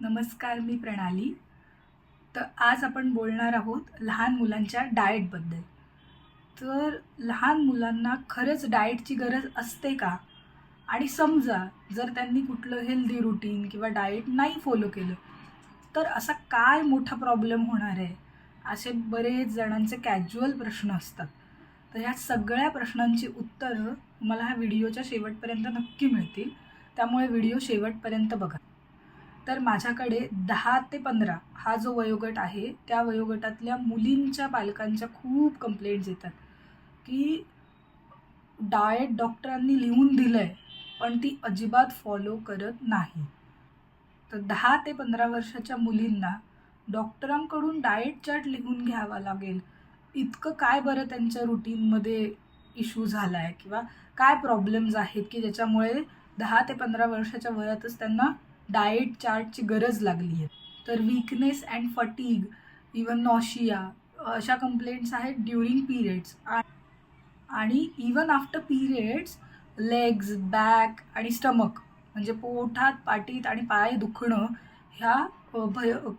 नमस्कार, मी प्रणाली. तर आज आपण बोलणार आहोत लहान मुलांच्या डाएटबद्दल. तर लहान मुलांना खरंच डाएटची गरज असते का? आणि समजा जर त्यांनी कुठलं हेल्दी रूटीन किंवा डाएट नाही फॉलो केलं, तर असा काय मोठा प्रॉब्लेम होणार आहे? असे बरेच जणांचे कॅज्युअल प्रश्न असतात. तर ह्या सगळ्या प्रश्नांची उत्तरं तुम्हाला ह्या व्हिडिओच्या शेवटपर्यंत नक्की मिळतील. त्यामुळे व्हिडिओ शेवटपर्यंत बघा. तर माझ्याकडे 10 ते 15 हा जो वयोगट आहे, त्या वयोगटातल्या मुलींच्या पालकांच्या खूप कंप्लेंट्स येतात, की डाएट डॉक्टरांनी लिहून दिलंय, पण ती अजिबात फॉलो करत नाही. तर 10 ते 15 वर्षाच्या मुलींना डॉक्टरांकडून डाएट चार्ट लिहून घ्यावा लागेल. इतकं काय बरं त्यांच्या रुटीनमध्ये इश्यू झाला आहे किंवा काय प्रॉब्लेम्स आहेत, की ज्याच्यामुळे 10 ते 15 वर्षाच्या वयातच त्यांना डाएट चार्टची गरज लागली आहे. तर weakness and fatigue, even nausea अशा कंप्लेंट्स आहेत ड्युरिंग पिरियड्स. आणि even after periods legs, back आणि स्टमक म्हणजे पोटात, पाठीत आणि पाय दुखणं ह्या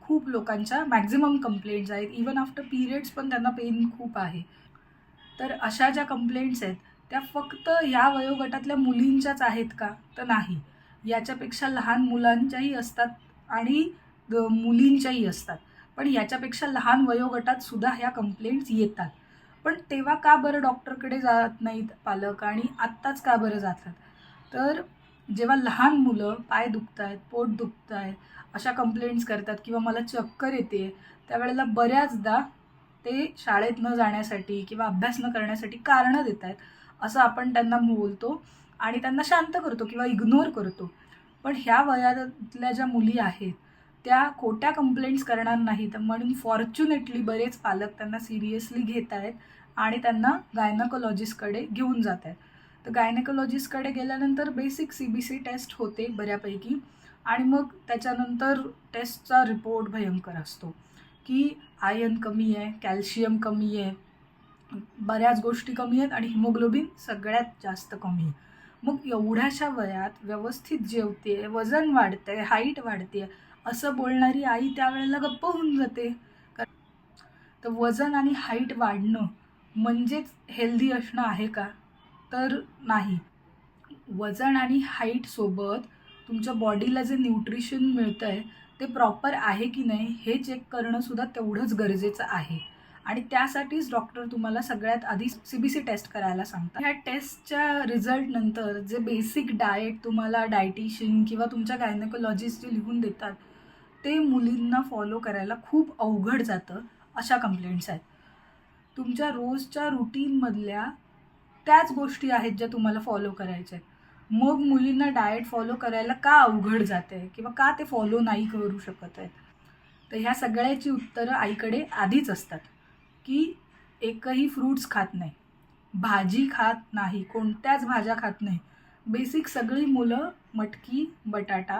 खूप लोकांच्या मॅक्झिमम कंप्लेंट्स आहेत. इवन आफ्टर पिरियड्स पण त्यांना पेन खूप आहे. तर अशा ज्या कंप्लेंट्स आहेत त्या फक्त ह्या वयोगटातल्या मुलींच्याच आहेत का? तर नाही. याच्यापेक्षा लहान मुलांच्याही असतात आणि मुलींच्याही असतात. पण याच्यापेक्षा लहान वयोगटात सुद्धा ह्या कंप्लेंट्स येतात. पण तेव्हा का बरं डॉक्टरकडे जात नाहीत पालक आणि आत्ताच का बरं जातात? तर जेव्हा लहान मुलं पाय दुखतायत, पोट दुखतायत अशा कंप्लेंट्स करतात किंवा मला चक्कर येते, त्यावेळेला बऱ्याचदा ते शाळेत न जाण्यासाठी किंवा अभ्यास न करण्यासाठी कारणं देत आहेत असं आपण त्यांना बोलतो आणि त्यांना शांत करतो किंवा इग्नोर करतो. पण ह्या वयातल्या ज्या मुली आहेत त्या खोट्या कंप्लेंट्स करणार नाहीत, म्हणून फॉर्च्युनेटली बरेच पालक त्यांना सिरियसली घेत आहेत आणि त्यांना गायनकोलॉजिस्टकडे घेऊन जात आहेत. तर गायनेकोलॉजिस्टकडे गेल्यानंतर बेसिक CBC टेस्ट होते बऱ्यापैकी आणि मग त्याच्यानंतर टेस्टचा रिपोर्ट भयंकर असतो, की आयर्न कमी आहे, कॅल्शियम कमी आहे, बऱ्याच गोष्टी कमी आहेत आणि हिमोग्लोबिन सगळ्यात जास्त कमी आहे. मग एवढ्याशा वयात व्यवस्थित जेवते, वजन वाढते, हाईट वाढते असं बोलणारी आई त्यावेळेला गप्प होऊन जाते. तर वजन आणि हाईट वाढणं म्हणजेच हेल्दी असणं आहे का? तर नाही. वजन आणि हाईटसोबत तुमच्या बॉडीला जे न्यूट्रिशन मिळतं आहे ते प्रॉपर आहे की नाही हे चेक करणं सुद्धा तेवढंच गरजेचं आहे. आणि त्यासाठीच डॉक्टर तुम्हाला सगळ्यात आधी CBC टेस्ट करायला सांगतात. ह्या टेस्टच्या रिझल्टनंतर जे बेसिक डाएट तुम्हाला डायटिशियन किंवा तुमच्या गायनेकोलॉजिस्ट जे लिहून देतात ते मुलींना फॉलो करायला खूप अवघड जातं. अशा कंप्लेंट्स आहेत. तुमच्या रोजच्या रुटीनमधल्या त्याच गोष्टी आहेत ज्या तुम्हाला फॉलो करायच्या आहेत. मग मुलींना डाएट फॉलो करायला का अवघड जाते किंवा का ते फॉलो नाही करू शकत आहेत? तर ह्या सगळ्याची उत्तरं आईकडे आधीच असतात, की एकही फ्रूट्स खात नाही, भाजी खात नाही, कोणत्याच भाज्या खात नाही. बेसिक सगळी मुलं मटकी, बटाटा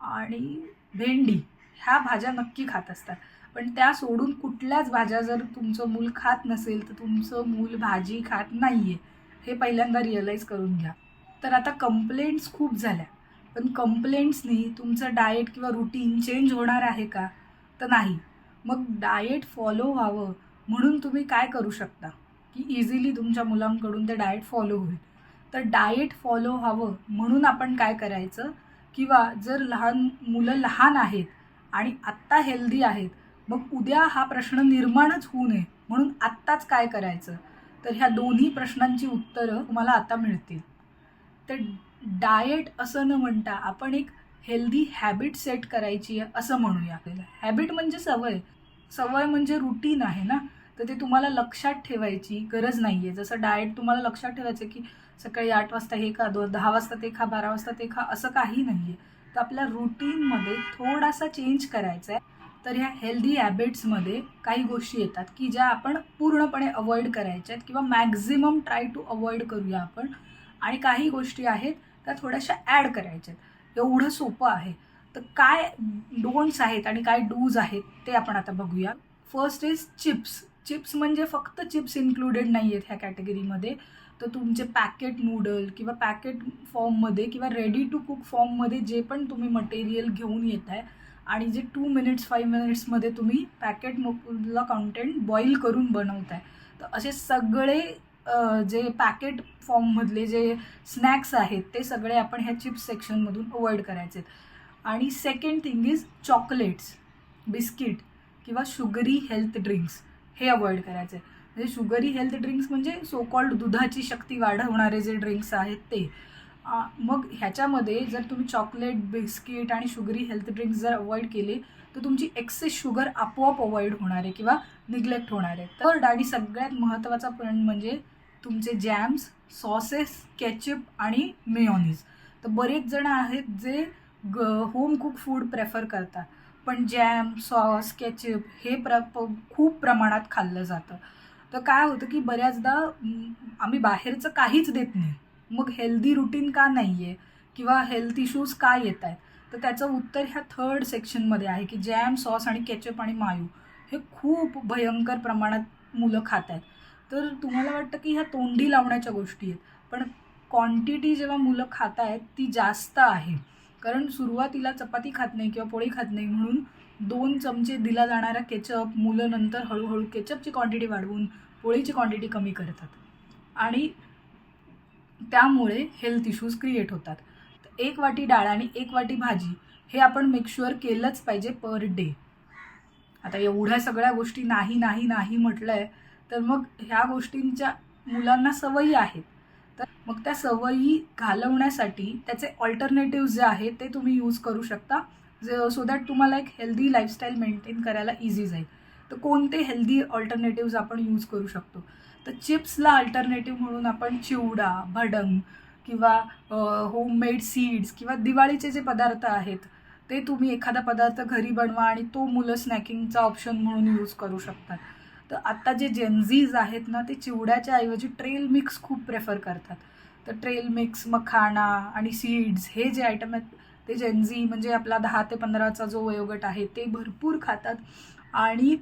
आणि भेंडी ह्या भाज्या नक्की खात असतात. पण त्या सोडून कुठल्याच भाज्या जर तुमचं मूल खात नसेल तर तुमचं मूल भाजी खात नाही आहे, हे पहिल्यांदा रिअलाईज करून घ्या. तर आता कंप्लेंट्स खूप झाल्या, पण कंप्लेंट्सनी तुमचं डाएट किंवा रुटीन चेंज होणार आहे का? तर नाही. मग डाएट फॉलो व्हावं म्हणून तुम्ही काय करू शकता, की इझिली तुमच्या मुलांकडून ते डाएट फॉलो होईल. तर डाएट फॉलो व्हावं म्हणून आपण काय करायचं, किंवा जर मुलं लहान आहेत आणि आत्ता हेल्दी आहेत, मग उद्या हा प्रश्न निर्माणच होऊ नये म्हणून आत्ताच काय करायचं? तर ह्या दोन्ही प्रश्नांची उत्तरं तुम्हाला आता मिळतील. तर डाएट असं न म्हणता आपण एक हेल्दी हॅबिट सेट करायची आहे असं म्हणूया आपल्याला. हॅबिट म्हणजे सवय. सवय म्हणजे रुटीन आहे ना, तर ते तुम्हाला लक्षात ठेवायची गरज नाही आहे. जसं डाएट तुम्हाला लक्षात ठेवायचं की सकाळी 8 वाजता हे खा, 10 वाजता ते खा, 12 वाजता ते खा, असं काही नाही आहे. तर आपल्या रुटीनमध्ये थोडासा चेंज करायचा आहे. तर ह्या हेल्दी हॅबिट्समध्ये काही गोष्टी येतात की ज्या आपण पूर्णपणे अवॉइड करायच्या आहेत किंवा मॅक्झिमम ट्राय टू अवॉइड करूया आपण, आणि काही गोष्टी आहेत त्या थोड्याशा ॲड करायच्या आहेत. एवढं सोपं आहे. तर काय डोंट्स आहेत आणि काय डूज आहेत ते आपण आता बघूया. First is chips. चिप्स म्हणजे फक्त चिप्स इन्क्लुडेड नाही आहेत ह्या कॅटेगरीमध्ये. तर तुमचे पॅकेट नूडल किंवा पॅकेट फॉर्ममध्ये किंवा रेडी टू कुक फॉर्ममध्ये जे पण तुम्ही मटेरियल घेऊन येत आहे आणि जे 2 मिनिट्स 5 मिनिट्समध्ये तुम्ही पॅकेटमधला कंटेंट बॉईल करून बनवताय. तर असे सगळे जे पॅकेट फॉर्ममधले जे स्नॅक्स आहेत ते सगळे आपण ह्या चिप्स सेक्शनमधून अवॉइड करायचे आहेत. आणि second thing is chocolates, biscuit किंवा शुगरी हेल्थ ड्रिंक्स हे अवॉइड करायचे. म्हणजे शुगरी हेल्थ ड्रिंक्स म्हणजे सो कॉल्ड दुधाची शक्ती वाढवणारे जे ड्रिंक्स आहेत ते. मग ह्याच्यामध्ये जर तुम्ही चॉकलेट, बिस्किट आणि शुगरी हेल्थ ड्रिंक्स जर अवॉइड केले तर तुमची एक्सेस शुगर आपोआप अवॉइड होणार आहे किंवा निग्लेक्ट होणार आहे. तर आणि सगळ्यात महत्त्वाचा पॉईंट म्हणजे तुमचे जॅम्स, सॉसेस, केचप आणि मेयोनीज. तर बरेच जण आहेत जे होम कुक फूड प्रेफर करतात, पण जॅम, सॉस, केचप हे खूप प्रमाणात खाल्लं जातं. तर काय होतं की बऱ्याचदा आम्ही बाहेरचं काहीच देत नाही, मग हेल्दी रुटीन का नाही आहे किंवा हेल्थ इश्यूज का येत आहेत. तर त्याचं उत्तर ह्या थर्ड सेक्शनमध्ये आहे की जॅम, सॉस आणि केचप आणि मायो हे खूप भयंकर प्रमाणात मुलं खात आहेत. तर तुम्हाला वाटतं की ह्या तोंडी लावण्याच्या गोष्टी आहेत, पण क्वांटिटी जेव्हा मुलं खात आहेत ती जास्त आहे. कारण सुरुवातीला चपाती खात नाही किंवा पोळी खात नाही म्हणून 2 चमचे दिला जाणारा केचप मुलं नंतर हळूहळू केचपची क्वांटिटी वाढवून पोळीची क्वांटिटी कमी करतात आणि त्यामुळे हेल्थ इश्यूज क्रिएट होतात. 1 वाटी डाळ आणि 1 वाटी भाजी हे आपण मेक शुअर केलंच पाहिजे पर डे. आता एवढ्या सगळ्या गोष्टी नाही नाही नाही म्हटलं आहे तर मग ह्या गोष्टींच्या मुलांना सवयी आहेत. तर मग त्या सवयी घालवण्यासाठी त्याचे ऑल्टरनेटिव्ज जे आहेत ते तुम्ही यूज करू शकता, सो दॅट तुम्हाला एक हेल्दी लाईफस्टाईल मेंटेन करायला इझी जाईल. तर कोणते हेल्दी ऑल्टरनेटिव्ज आपण यूज करू शकतो? तर चिप्सला अल्टरनेटिव्ह म्हणून आपण चिवडा, भडंग किंवा होममेड सीड्स किंवा दिवाळीचे जे पदार्थ आहेत ते तुम्ही एखादा पदार्थ घरी बनवा आणि तो मुलं स्नॅकिंगचा ऑप्शन म्हणून यूज करू शकतात. तर आत्ता जे जेनझीज आहेत ना ते चिवड्याच्या ऐवजी ट्रेल मिक्स खूप प्रेफर करतात. तर ट्रेल मिक्स, मखाना आणि सीड्स हे जे आयटम आहेत ते जेनझी म्हणजे आपला 10 ते 15चा जो वयोगट आहे ते भरपूर खातात आणि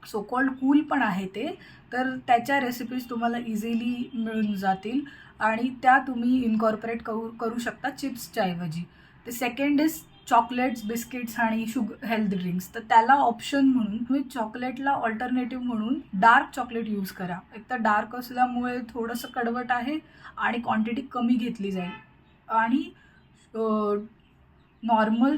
सो कॉल्ड कूल पण आहे ते. तर त्याच्या रेसिपीज तुम्हाला इझिली मिळून जातील आणि त्या तुम्ही इनकॉर्पोरेट करू शकता चिप्सच्या ऐवजी. ते सेकंड इज चॉकलेट्स, बिस्किट्स आणि हेल्थ ड्रिंक्स. तर त्याला ऑप्शन म्हणून तुम्ही चॉकलेटला ऑल्टरनेटिव्ह म्हणून डार्क चॉकलेट यूज करा. एक तर डार्क असल्यामुळे थोडंसं कडवट आहे आणि क्वांटिटी कमी घेतली जाईल. आणि नॉर्मल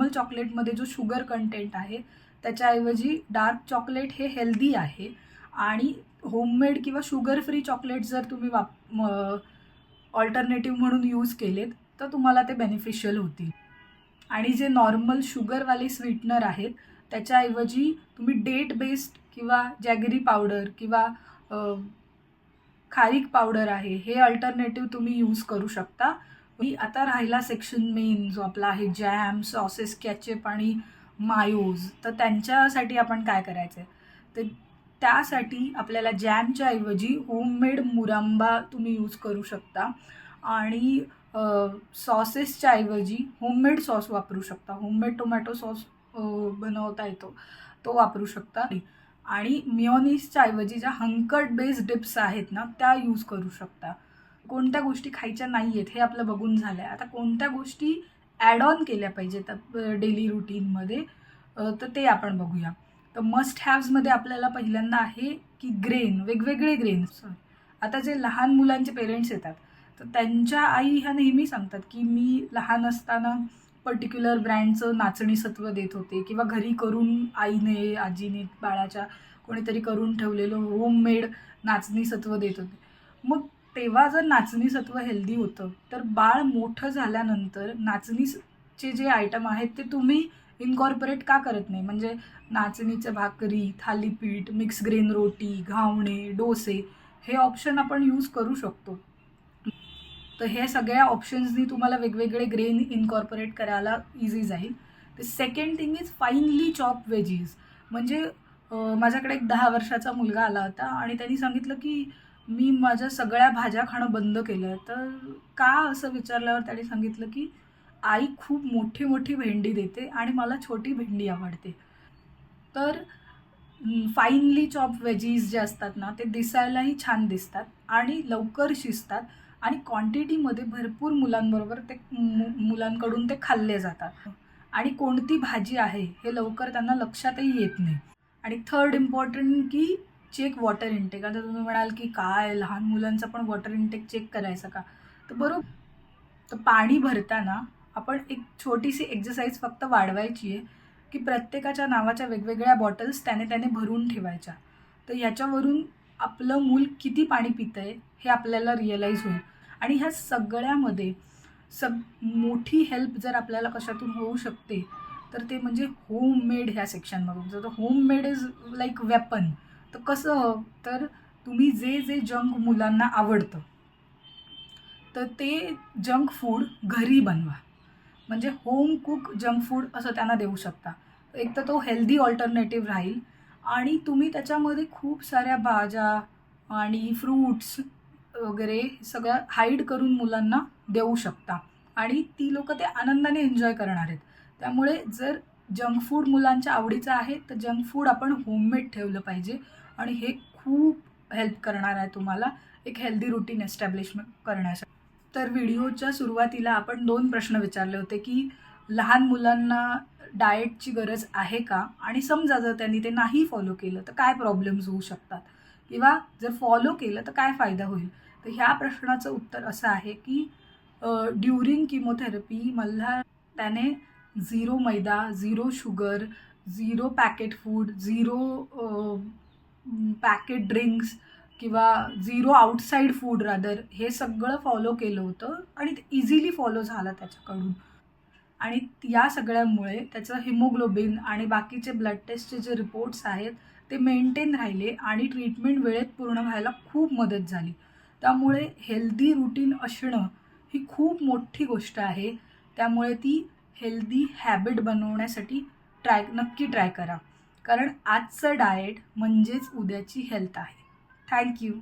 चॉकलेटमध्ये जो शुगर कंटेंट आहे त्याच्याऐवजी डार्क चॉकलेट हे हेल्दी आहे आणि होममेड किंवा शुगर फ्री चॉकलेट जर तुम्ही ऑल्टरनेटिव्ह म्हणून यूज केलेत तर तुम्हाला ते बेनिफिशियल होतील. आणि जे नॉर्मल शुगरवाले स्वीटनर आहेत त्याच्याऐवजी तुम्ही डेट बेस्ड किंवा जॅगरी पावडर किंवा खारीक पावडर आहे हे अल्टरनेटिव्ह तुम्ही यूज करू शकता. आता राहिला सेक्शन मेन जो आपला आहे जॅम, सॉसेस, केचप आणि मायोज. तर त्यांच्यासाठी आपण काय करायचं आहे? तर त्यासाठी आपल्याला जॅमच्या ऐवजी होममेड मुरांबा तुम्ही यूज करू शकता आणि सॉसेसच्या ऐवजी होममेड सॉस वापरू शकता. होममेड टोमॅटो सॉस बनवता येतो तो वापरू शकता आणि मिओनीजच्या ऐवजी ज्या हंकट बेस्ड डिप्स आहेत ना त्या यूज करू शकता. कोणत्या गोष्टी खायच्या नाही आहेत हे आपलं बघून झालं आहे. आता कोणत्या गोष्टी ॲड ऑन केल्या पाहिजेत डेली रुटीनमध्ये तर ते आपण बघूया. तर मस्ट हॅव्समध्ये आपल्याला पहिल्यांदा आहे की वेगवेगळे ग्रेन्स. आता जे लहान मुलांचे पेरेंट्स येतात तर त्यांच्या आई ह्या नेहमी सांगतात की मी लहान असताना पर्टिक्युलर ब्रँडचं नाचणी सत्व देत होते किंवा घरी करून आईने, आजीने, बाळाच्या कोणीतरी करून ठेवलेलं होममेड नाचणी सत्व देत होते. मग तेव्हा जर नाचणी सत्व हेल्दी होतं तर बाळ मोठं झाल्यानंतर नाचणीचे जे आयटम आहेत ते तुम्ही इनकॉर्पोरेट का करत नाही? म्हणजे नाचणीचं भाकरी, थालीपीठ, मिक्स ग्रेन रोटी, घावणे, डोसे हे ऑप्शन आपण यूज करू शकतो. तर हे सगळ्या ऑप्शन्सनी तुम्हाला वेगवेगळे ग्रेन इनकॉर्पोरेट करायला इझी जाईल. तर second thing is finally chop veggies. म्हणजे माझ्याकडे एक 10 वर्षाचा मुलगा आला होता आणि त्यांनी सांगितलं की मी माझ्या सगळ्या भाज्या खाणं बंद केलं आहे. तर का असं विचारल्यावर त्याने सांगितलं की आई खूप मोठी मोठी भेंडी देते आणि मला छोटी भेंडी आवडते. तर फाईनली चॉप वेजीज जे असतात ना ते दिसायलाही छान दिसतात आणि लवकर शिजतात आणि क्वांटिटीमध्ये भरपूर मुलांबरोबर ते मुलांकडून ते खाल्ले जातात. आणि कोणती भाजी आहे हे लवकर त्यांना लक्षातही येत नाही. आणि थर्ड इम्पॉर्टंट की चेक वॉटर इंटेक. आता तुम्ही म्हणाल की काय लहान मुलांचा पण वॉटर इंटेक चेक करायचा का? तर बरोबर. तर पाणी भरताना आपण एक छोटीशी एक्सरसाइज फक्त वाढवायची आहे की प्रत्येकाच्या नावाच्या वेगवेगळ्या बॉटल्स त्याने भरून ठेवायच्या. तर याच्यावरून आपलं मूल किती पाणी पितंय हे आपल्याला रिअलाईज होईल. आणि ह्या सगळ्यामध्ये मोठी हेल्प जर आपल्याला कशातून होऊ शकते तर ते म्हणजे होममेड ह्या सेक्शनमधून. जर होममेड इज लाईक वेपन. तर कसं, तर तुम्ही जे जे जंक मुलांना आवडतं तर ते जंक फूड घरी बनवा. म्हणजे होम कुक जंक फूड असं त्यांना देऊ शकता. एक तर तो हेल्दी ऑल्टरनेटिव्ह राहील आणि तुम्ही त्याच्यामध्ये खूप साऱ्या भाज्या आणि फ्रूट्स वगैरे सगळं हाईड करून मुलांना देऊ शकता आणि ती लोकं ते आनंदाने एन्जॉय करणार आहेत. त्यामुळे जर जंक फूड मुलांच्या आवडीचं आहे तर जंक फूड आपण होममेड ठेवलं पाहिजे आणि हे खूप हेल्प करणार आहे तुम्हाला एक हेल्दी रुटीन एस्टॅब्लिशमेंट करण्यासाठी. तर व्हिडिओच्या सुरुवातीला आपण 2 प्रश्न विचारले होते की लहान मुलांना डाएटची गरज आहे का? आणि समजा जर त्यांनी ते नाही फॉलो केलं तर काय प्रॉब्लेम्स होऊ शकतात? किंवा जर फॉलो केलं तर काय फायदा होईल? तर ह्या प्रश्नाचं उत्तर असं आहे की ड्युरिंग किमोथेरपी मला त्याने 0 मैदा, 0 sugar, 0 packet food, 0 packet drinks किंवा 0 आउटसाईड फूड रादर हे सगळं फॉलो केलं होतं आणि ते इझिली फॉलो झालं त्याच्याकडून. आणि या सगळ्यामुळे त्याचं हिमोग्लोबिन आणि बाकीचे ब्लड टेस्टचे जे रिपोर्ट्स आहेत ते मेंटेन राहिले आणि ट्रीटमेंट वेळेत पूर्ण व्हायला खूप मदत झाली. त्यामुळे हेल्दी रुटीन असणं ही खूप मोठी गोष्ट आहे. त्यामुळे ती हेल्दी हॅबिट बनवण्यासाठी नक्की ट्राय करा. कारण आजचं डाएट म्हणजेच उद्याची हेल्थ आहे. थँक्यू.